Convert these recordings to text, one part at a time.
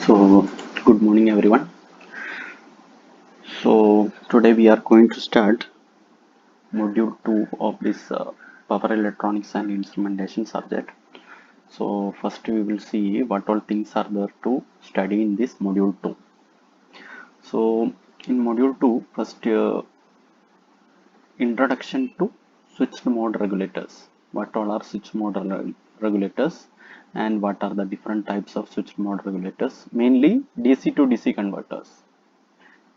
So, good morning, everyone. So, today we are going to start module 2 of this power electronics and instrumentation subject. So, first we will see what all things are there to study in this module 2. So, in module 2, first introduction to switched mode regulators. What all are switch mode regulators and what are the different types of switched mode regulators? Mainly DC to DC converters.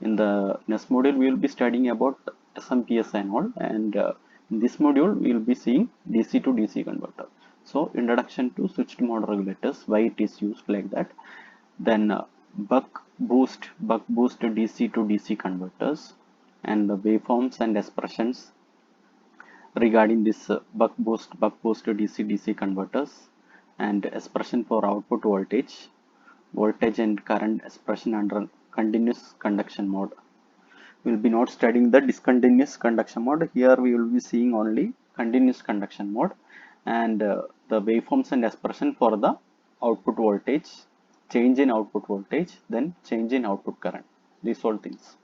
In the next module, we will be studying about SMPS and all, and in this module, we will be seeing DC to DC converter. So, introduction to switched mode regulators, why it is used like that. Then buck boost DC to DC converters, and the waveforms and expressions regarding this buck boost DC DC converters, and expression for output voltage and current expression under continuous conduction mode. We will be not studying the discontinuous conduction mode. Here we will be seeing only continuous conduction mode, and the waveforms and expression for the output voltage, change in output voltage, then change in output current, these all things.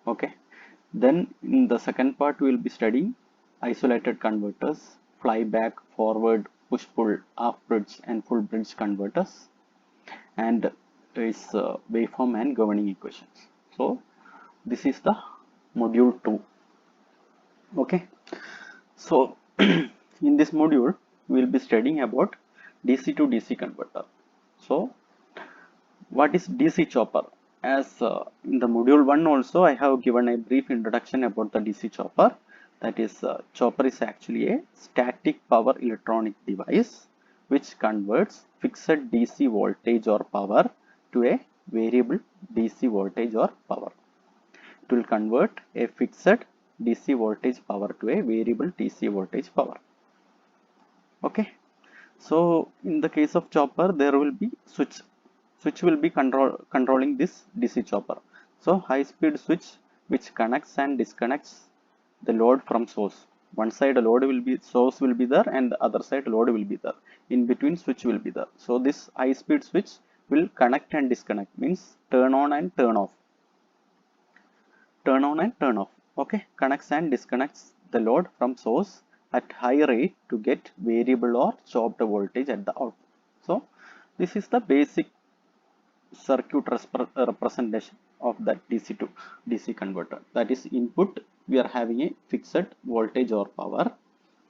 Okay, then in the second part we will be studying isolated converters, flyback, forward, push pull, half bridge and full bridge converters, and is waveform and governing equations. So this is the module 2. Okay, so in this module we will be studying about DC to DC converter. So what is DC chopper? As in the module 1 also I have given a brief introduction about the DC chopper. That is, chopper is actually a static power electronic device which converts fixed DC voltage or power to a variable DC voltage or power. It will convert a fixed DC voltage power to a variable DC voltage power. Okay, so in the case of chopper there will be switch will be controlling this DC chopper. So high speed switch which connects and disconnects the load from source. One side load will be, source will be there, and the other side load will be there. In between switch will be there. So this high speed switch will connect and disconnect, means turn on and turn off. Turn on and turn off. Okay, connects and disconnects the load from source at high rate to get variable or chopped voltage at the output. So this is the basic circuit representation of that DC to DC converter. That is, input we are having a fixed voltage or power,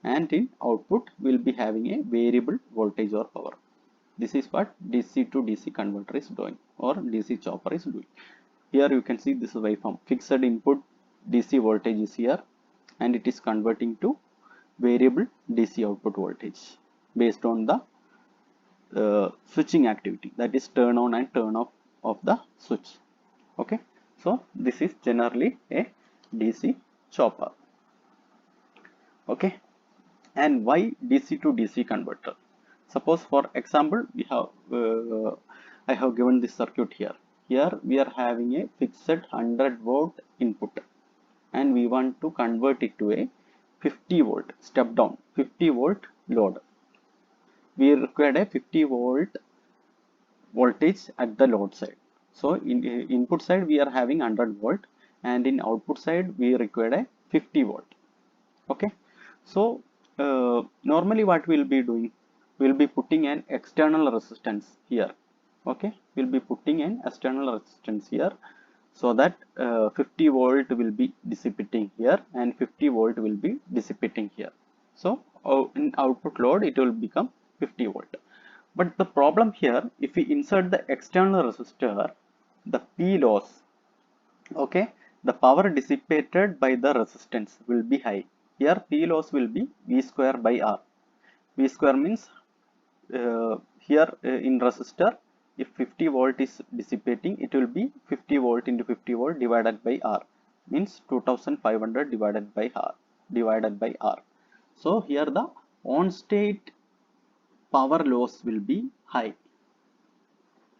and in output we will be having a variable voltage or power. This is what DC to DC converter is doing, or DC chopper is doing. Here you can see this waveform. Fixed input DC voltage is here, and it is converting to variable DC output voltage based on the switching activity, that is turn on and turn off of the switch. Okay, so this is generally a DC chopper. Okay, and why DC to DC converter? Suppose for example we have I have given this circuit here. Here we are having a fixed 100-volt input, and we want to convert it to a 50-volt step down 50-volt load. We require a 50-volt voltage at the load side. So in input side we are having 100-volt, and in output side we require a 50-volt. Okay, so normally what we will be doing, we will be putting an external resistance here. Okay, we will be putting an external resistance here, so that 50-volt will be dissipating here and 50-volt will be dissipating here. So in output load it will become 50-volt. But the problem here, if we insert the external resistor, the P loss, okay, the power dissipated by the resistance will be high. Here P loss will be V square by R. V square means here in resistor, if 50-volt is dissipating, it will be 50-volt into 50-volt divided by R, means 2500 divided by R. So here the on-state power loss will be high.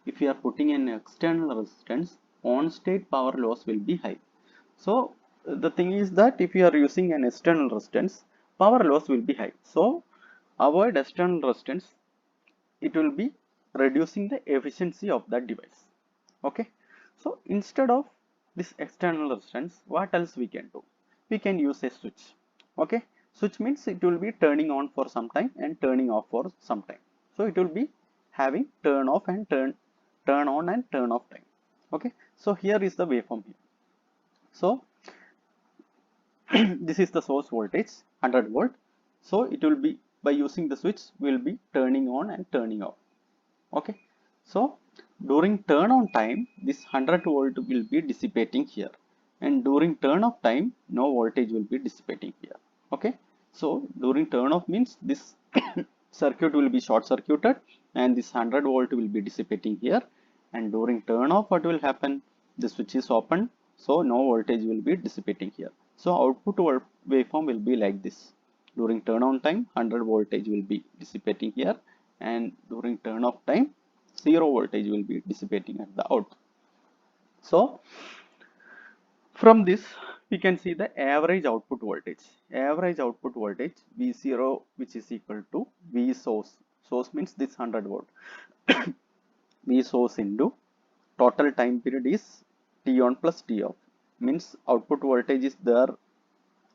If you are putting an external resistance, on-state power loss will be high. So the thing is that if you are using an external resistance, power loss will be high. So avoid external resistance. It will be reducing the efficiency of that device. Okay, so instead of this external resistance, what else we can do? We can use a switch. Okay, switch means it will be turning on for some time and turning off for some time. So it will be having turn off and turn on and turn off time. Okay, so here is the waveform here. So this is the source voltage 100 volt. So it will be, by using the switch, will be turning on and turning off. Okay, so during turn on time, this 100 volt will be dissipating here, and during turn off time, no voltage will be dissipating here. Okay, so during turn off means this circuit will be short circuited and this 100 volt will be dissipating here, and during turn off, what will happen? The switch is open, so no voltage will be dissipating here. So output waveform will be like this. During turn on time, 100 voltage will be dissipating here, and during turn off time, 0 voltage will be dissipating at the output. So from this, we can see the average output voltage. Average output voltage V0, which is equal to V source. Source means this 100 volt. V source into total time period is T on plus T off. Means output voltage is their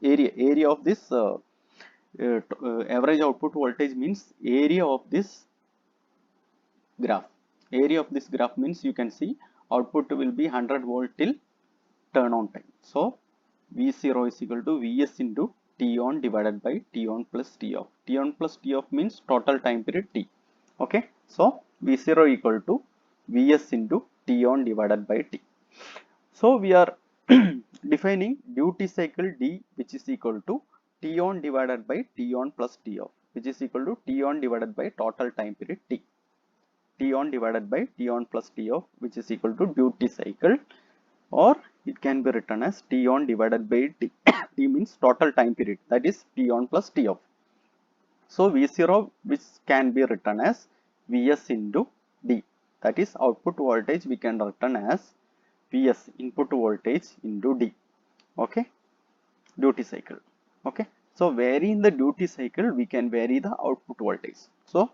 area of this average output voltage means area of this graph. Area of this graph means you can see output will be 100 volt till turn on time. So V0 is equal to Vs into T on divided by T on plus T off. T on plus T off means total time period T. Okay, so V0 equal to Vs into T on divided by T. So we are defining duty cycle D, which is equal to T on divided by T on plus T off, which is equal to T on divided by total time period T. T on divided by T on plus T off, which is equal to duty cycle, or it can be written as T on divided by T. T means total time period, that is T on plus T off. So V0, which can be written as Vs into D, that is output voltage, we can written as Vs, input voltage, into D. Okay, duty cycle. Okay, so varying the duty cycle, we can vary the output voltage. So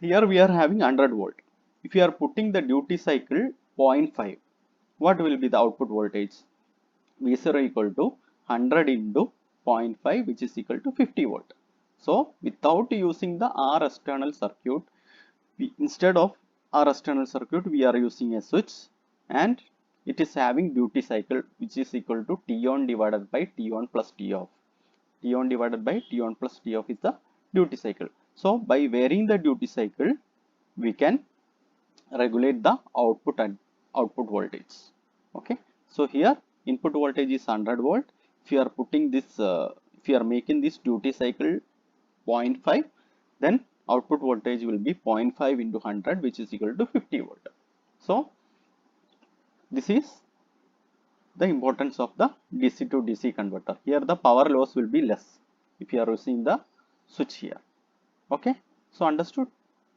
here we are having 100 volt. If you are putting the duty cycle 0.5, what will be the output voltage? V0 equal to 100 into 0.5, which is equal to 50 volt. So without using the R external circuit, instead of R external circuit, we are using a switch, and it is having duty cycle, which is equal to T on divided by T on plus T off. T on divided by T on plus T off is the duty cycle. So by varying the duty cycle, we can regulate the output and output voltage. Okay, so here input voltage is 100 volt. If you are putting this, if you are making this duty cycle 0.5, then output voltage will be 0.5 into 100, which is equal to 50 volt. So this is the importance of the DC to DC converter. Here the power loss will be less if you are using the switch here. Okay, so understood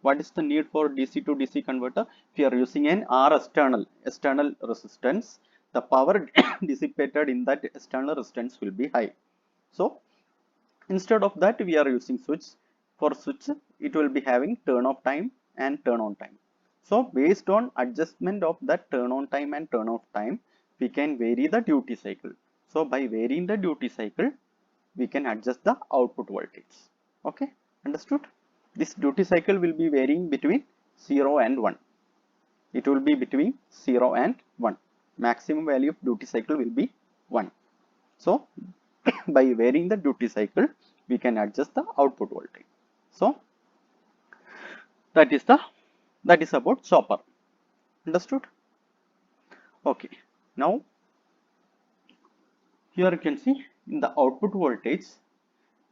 what is the need for DC to DC converter? If you are using an R external resistance, the power dissipated in that external resistance will be high. So instead of that, we are using switch. For switch, it will be having turn off time and turn on time. So based on adjustment of that turn on time and turn off time, we can vary the duty cycle. So by varying the duty cycle, we can adjust the output voltage. Okay, understood? This duty cycle will be varying between 0 and 1. It will be between 0 and 1. Maximum value of duty cycle will be 1. So by varying the duty cycle, we can adjust the output voltage. So that is about chopper. Understood? Okay. Now here you can see in the output voltage,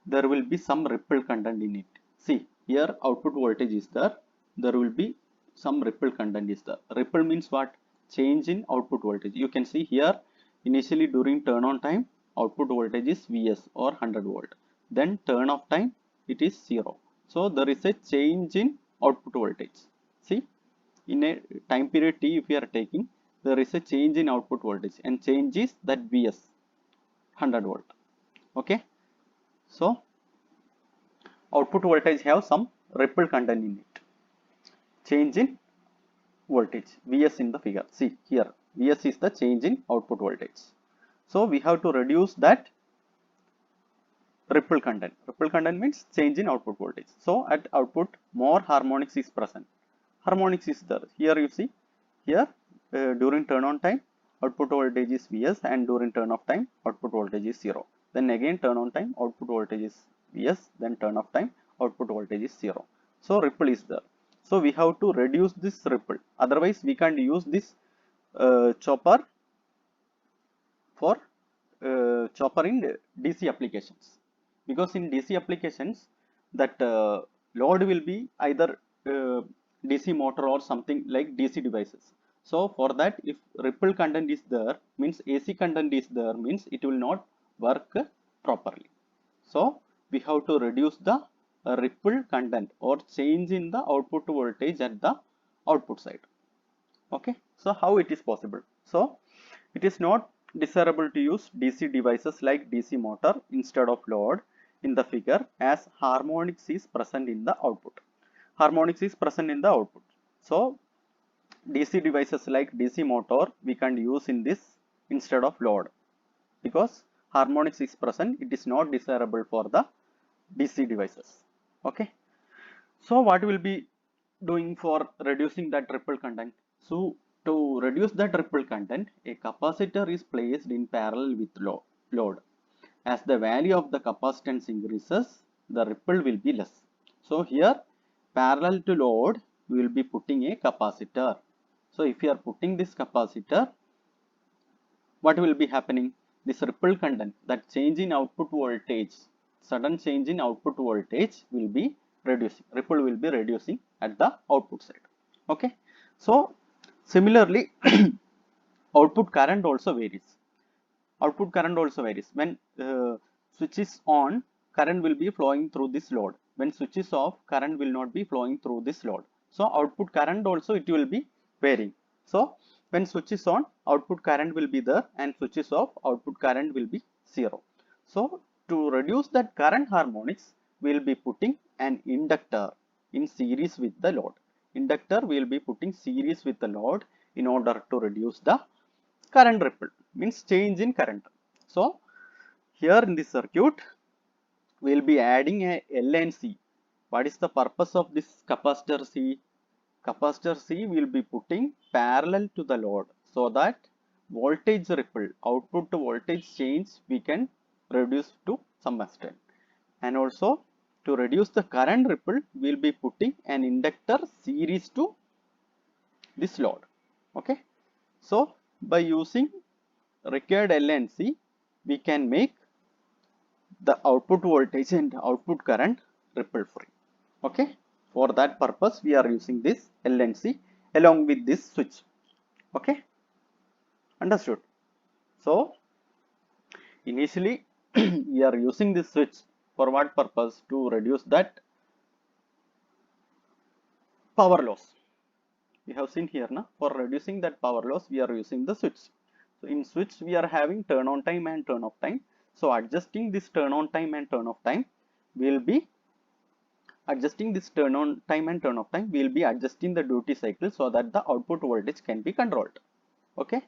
there will be some ripple content in it. See here output voltage is there. There will be some ripple content is there. Ripple means what? Change in output voltage. You can see here initially during turn on time, output voltage is Vs or 100 volt. Then turn off time, it is 0. So there is a change in output voltage. See, in a time period T, if we are taking, there is a change in output voltage, and change is that Vs 100 volt. Okay, so output voltage have some ripple content in it. change in voltage, Vs in the figure. See here, Vs is the change in output voltage. So we have to reduce that ripple content. Ripple content means change in output voltage. So at output, more harmonics is present. Harmonics is there. Here you see, here during turn on time, output voltage is Vs, and during turn off time, output voltage is 0. Then again turn on time, output voltage is Vs, then turn off time, output voltage is 0. So ripple is there. So we have to reduce this ripple. Otherwise, we can't use this chopper for chopper in DC applications, because in DC applications that load will be either DC motor or something like DC devices. So for that, if ripple content is there, means AC content is there, means it will not work properly. So we have to reduce the ripple content or change in the output voltage at the output side. Okay, so how it is possible? So it is not desirable to use DC devices like DC motor instead of load in the figure, as harmonics is present in the output. Harmonics is present in the output. So DC devices like DC motor we can use in this instead of load, because harmonics is present. It is not desirable for the DC devices. Okay, so what will be doing for reducing that ripple content? So to reduce that ripple content, a capacitor is placed in parallel with load. As the value of the capacitance increases, the ripple will be less. So here, parallel to load, we will be putting a capacitor. So if you are putting this capacitor, what will be happening? This ripple content, that change in output voltage, sudden change in output voltage will be reducing. Ripple will be reducing at the output side. Okay. So similarly, output current also varies. Output current also varies. When switch is on, current will be flowing through this load. When switch is off, current will not be flowing through this load. So output current also it will be varying. So when switch is on, output current will be there, and switch is off, output current will be 0. So to reduce that current harmonics, we will be putting an inductor in series with the load. Inductor we will be putting series with the load in order to reduce the current ripple, means change in current. So here in this circuit, we will be adding a L and C. What is the purpose of this capacitor C? Capacitor C will be putting parallel to the load, so that voltage ripple, output to voltage change, we can reduce to some extent. And also to reduce the current ripple, we will be putting an inductor series to this load. Okay. So by using required L and C, we can make the output voltage and output current ripple free. Okay. For that purpose, we are using this L and C along with this switch. Okay. Understood. So initially we are using this switch for what purpose? To reduce that power loss. We have seen here now, for reducing that power loss, we are using the switch. So in switch, we are having turn on time and turn off time. So adjusting this turn on time and turn off time, we will be adjusting this turn on time and turn off time. We will be adjusting the duty cycle so that the output voltage can be controlled. Okay.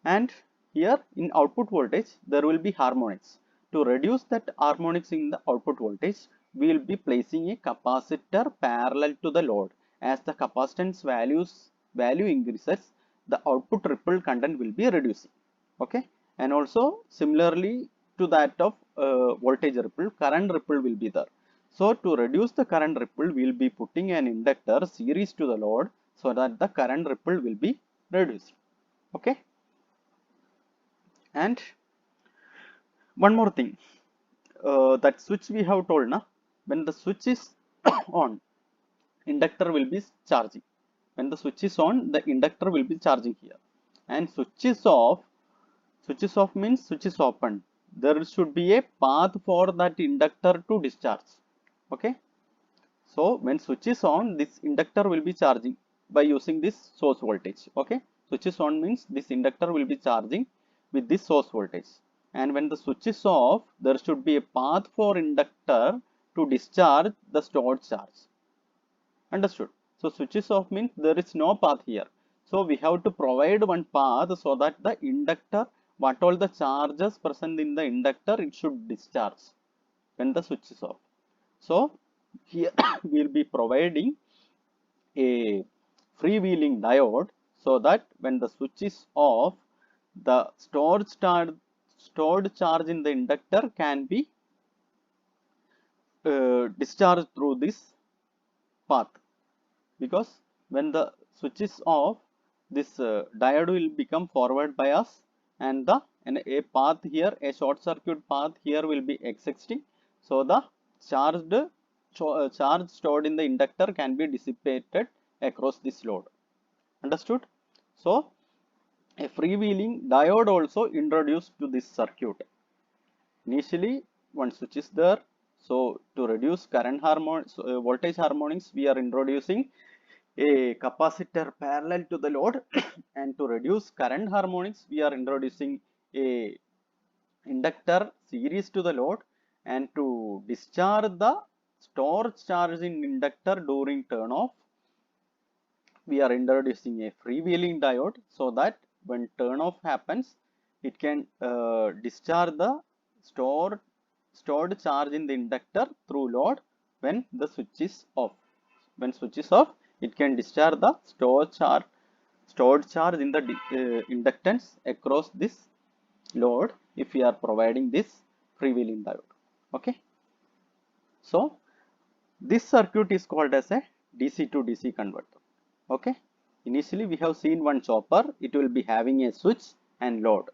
And here in output voltage, there will be harmonics. To reduce that harmonics in the output voltage, we will be placing a capacitor parallel to the load. As the capacitance value increases, the output ripple content will be reducing. Okay. And also similarly to that of voltage ripple, current ripple will be there. So to reduce the current ripple, we will be putting an inductor series to the load so that the current ripple will be reducing. Okay. And one more thing, that switch we have told na, when the switch is on, inductor will be charging. When the switch is on, the inductor will be charging here. And switch is off means switch is open. There should be a path for that inductor to discharge. Okay. So when switch is on, this inductor will be charging by using this source voltage. Okay. Switch is on means this inductor will be charging with this source voltage. And when the switch is off, there should be a path for inductor to discharge the stored charge. Understood? So switches off means there is no path here. So we have to provide one path so that the inductor, what all the charges present in the inductor, it should discharge when the switch is off. So here we will be providing a freewheeling diode so that when the switch is off, the stored charge in the inductor can be discharged through this path, because when the switch is off, this diode will become forward bias, and a path here, a short circuit path here will be existing. So the charge stored in the inductor can be dissipated across this load. Understood? So a freewheeling diode also introduced to this circuit. Initially one switch is there, so to reduce voltage harmonics, we are introducing a capacitor parallel to the load and to reduce current harmonics, we are introducing a inductor series to the load, and to discharge the stored charge in inductor during turn off, we are introducing a freewheeling diode so that when turn off happens, it can discharge the stored charge in the inductor through load when the switch is off. When switch is off, it can discharge the stored charge in the inductance across this load if we are providing this freewheeling diode. Okay, so this circuit is called as a DC to DC converter. Okay, initially we have seen one chopper, it will be having a switch and load.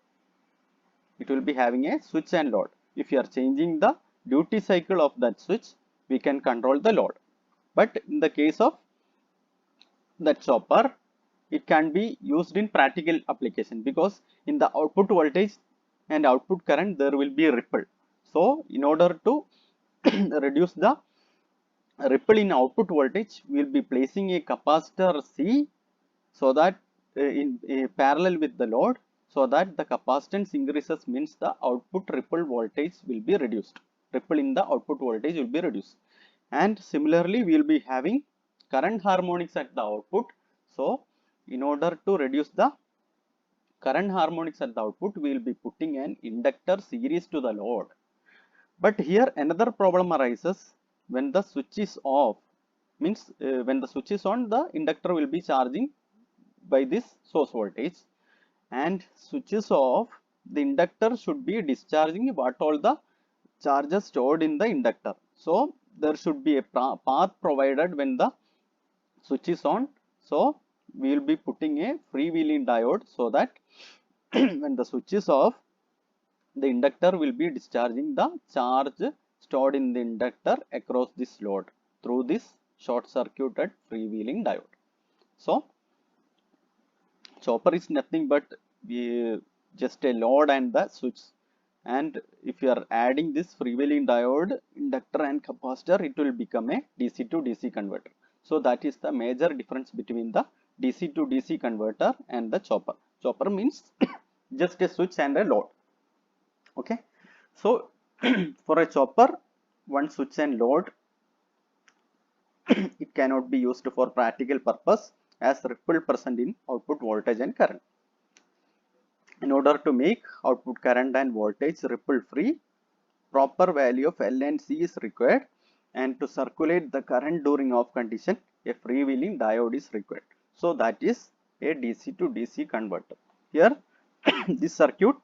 It will be having a switch and load. If you are changing the duty cycle of that switch, we can control the load. But in the case of that chopper, it can be used in practical application, because in the output voltage and output current there will be a ripple. So in order to reduce the ripple in output voltage, we will be placing a capacitor C so that in parallel with the load, so that the capacitance increases means the output ripple voltage will be reduced. Ripple in the output voltage will be reduced. And similarly, we will be having current harmonics at the output. So in order to reduce the current harmonics at the output, we will be putting an inductor series to the load. But here another problem arises when the switch is off, means when the switch is on, the inductor will be charging by this source voltage, and switch is off, the inductor should be discharging what all the charges stored in the inductor. So there should be a path provided when the switch is on. So we will be putting a freewheeling diode so that when the switch is off, the inductor will be discharging the charge stored in the inductor across this load through this short circuited freewheeling diode. So chopper is nothing but just a load and the switch, and if you are adding this freewheeling diode, inductor and capacitor, it will become a DC to DC converter. So that is the major difference between the DC to DC converter and the chopper. Chopper means just a switch and a load. Okay, so for a chopper, one switch and load, it cannot be used for practical purpose as ripple present in output voltage and current. In order to make output current and voltage ripple free, proper value of L and C is required, and to circulate the current during off condition, a freewheeling diode is required. So that is a DC to DC converter. Here this circuit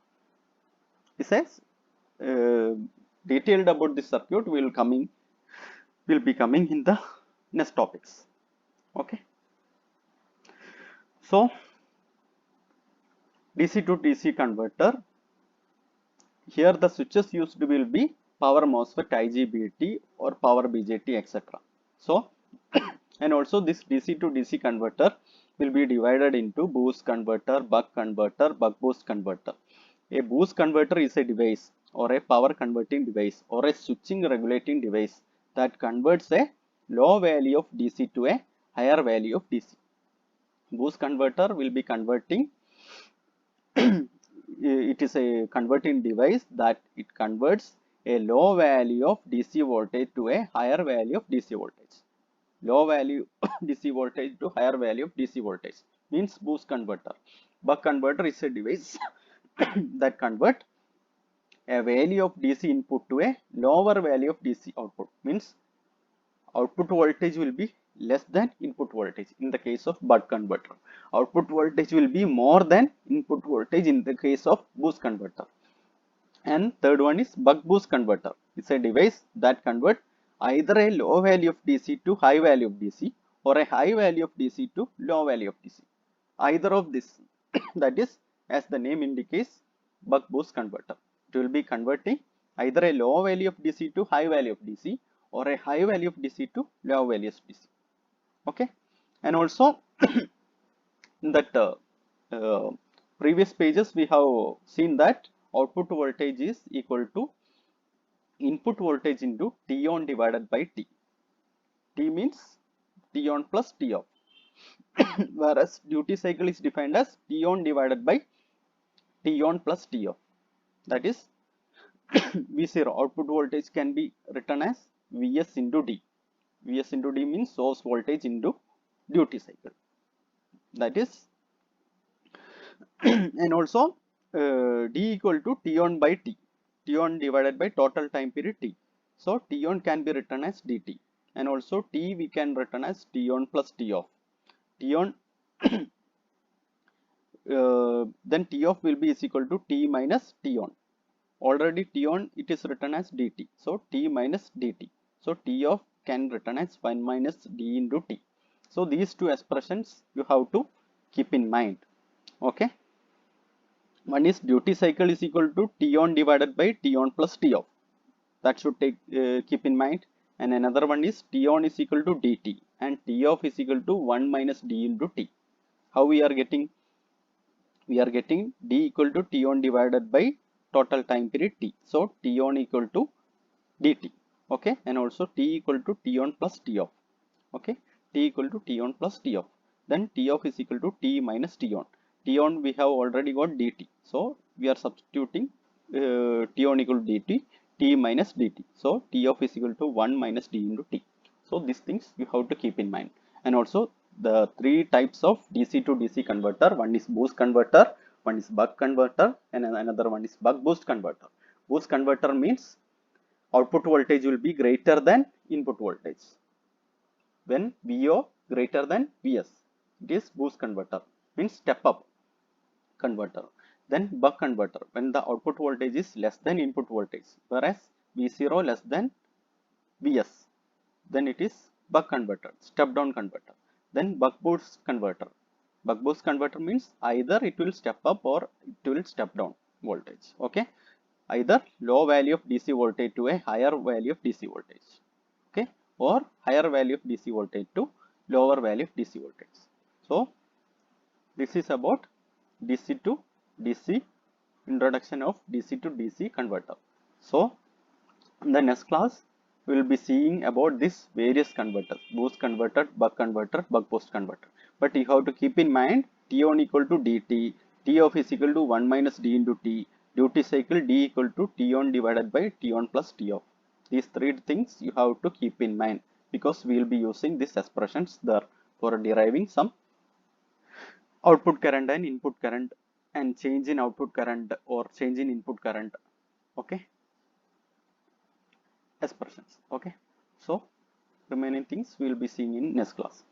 is a detailed about this circuit will be coming in the next topics. Okay, so DC to DC converter, here the switches used will be power MOSFET, IGBT or power BJT, etc. So and also this DC to DC converter will be divided into boost converter, buck converter, buck boost converter. A boost converter is a device or a power converting device or a switching regulating device that converts a low value of DC to a higher value of DC. Boost converter will be converting it is a converting device that it converts a low value of DC voltage to a higher value of DC voltage. low value DC voltage to higher value of DC voltage, means boost converter. Buck converter is a device that convert a value of DC input to a lower value of DC output, means output voltage will be less than input voltage in the case of buck converter. Output voltage will be more than input voltage in the case of boost converter. And third one is buck boost converter. It's a device that convert either a low value of DC to high value of DC or a high value of DC to low value of DC. Either of this, that is, as the name indicates, buck boost converter. It will be converting either a low value of DC to high value of DC or a high value of DC to low value of DC. Okay, and also in that previous pages we have seen that output voltage is equal to input voltage into T on divided by T. T means T on plus T off. Whereas duty cycle is defined as T on divided by T on plus T off. That is V0. Output voltage can be written as Vs into D. Vs into D means source voltage into duty cycle. That is and also D equal to T on by T. T on divided by total time period T. So T on can be written as dt, and also T we can written as T on plus T off. T on then T off will be is equal to T minus T on. Already T on it is written as dt, so T minus dt. So T off can written as 1 minus D into T. So these two expressions you have to keep in mind. Okay. One is duty cycle is equal to T on divided by T on plus T off. That should keep in mind. And another one is T on is equal to dt and T off is equal to 1 minus D into T. How we are getting? We are getting D equal to T on divided by total time period T. So T on equal to dt. Okay, and also T equal to T on plus T off. Okay, T equal to T on plus T off. Then T off is equal to T minus T on. T on we have already got dt. So we are substituting T on equal to dt, T minus dt. So T off is equal to 1 minus D into T. So these things you have to keep in mind. And also the three types of DC to DC converter. One is boost converter, one is buck converter, and another one is buck boost converter. Boost converter means output voltage will be greater than input voltage. When VO greater than VS, it is boost converter, means step up converter. Then buck converter, when the output voltage is less than input voltage, whereas V0 less than Vs, then it is buck converter, step down converter. Then buck boost converter. Buck boost converter means either it will step up or it will step down voltage. Okay, either low value of DC voltage to a higher value of DC voltage. Okay, or higher value of DC voltage to lower value of DC voltage. So this is about DC to DC, introduction of DC to DC converter. So in the next class we will be seeing about this various converters: boost converter, buck converter, buck boost converter. But you have to keep in mind T on equal to dt, T off is equal to 1 minus D into T, duty cycle D equal to T on divided by T on plus T off. These three things you have to keep in mind, because we will be using these expressions there for deriving some output current and input current and change in output current or change in input current. Okay, expressions. Okay, so remaining things we will be seeing in next class.